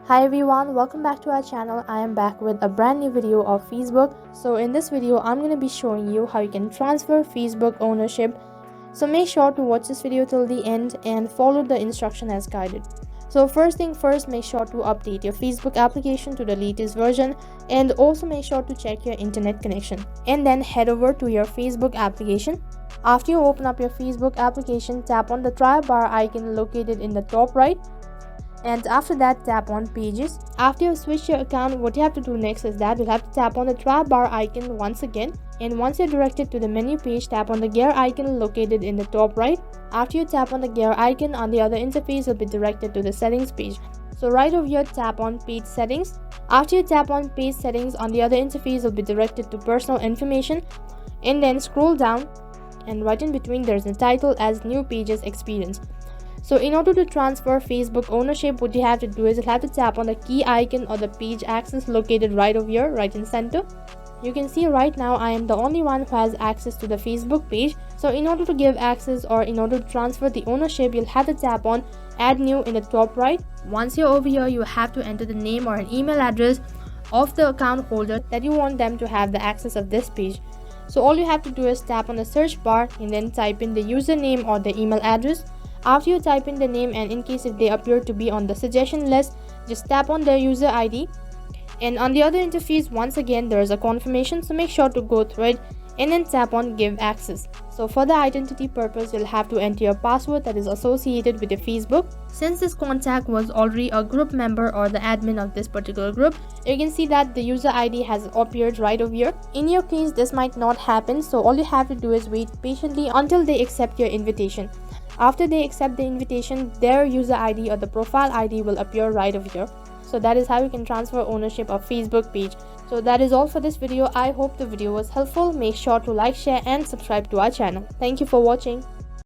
Hi everyone, welcome back to our channel. I am back with a brand new video of Facebook. So in this video, I'm going to be showing you how you can transfer Facebook ownership. So make sure to watch this video till the end and follow the instruction as guided. So first thing first, make sure to update your Facebook application to the latest version and also make sure to check your internet connection. And then head over to your Facebook application. After you open up your Facebook application, tap on the try bar icon located in the top right. And after that, tap on pages. After you switch your account, what you have to do next is that you'll have to tap on the try bar icon once again, and once you're directed to the menu page, tap on the gear icon located in the top right. After you tap on the gear icon, on the other interface will be directed to the settings page. So right over here, tap on page settings. After you tap on page settings, on the other interface will be directed to personal information, and then scroll down, and right in between there's a title as new pages experience. So in order to transfer Facebook ownership, what you have to do is you have to tap on the key icon or the page access located right over here, right in center. You can see right now I am the only one who has access to the Facebook page. So in order to give access or in order to transfer the ownership, you'll have to tap on add new in the top right. Once you're over here, you have to enter the name or an email address of the account holder that you want them to have the access of this page. So all you have to do is tap on the search bar and then type in the username or the email address. After you type in the name, and in case if they appear to be on the suggestion list, just tap on their user ID. And on the other interface, once again there is a confirmation, so make sure to go through it and then tap on give access. So for the identity purpose, you'll have to enter your password that is associated with your Facebook. Since this contact was already a group member or the admin of this particular group, you can see that the user ID has appeared right over here. In your case, this might not happen, so all you have to do is wait patiently until they accept your invitation. After they accept the invitation, their user ID or the profile ID will appear right over here. So that is how you can transfer ownership of Facebook page. So that is all for this video. I hope the video was helpful. Make sure to like, share and subscribe to our channel. Thank you for watching.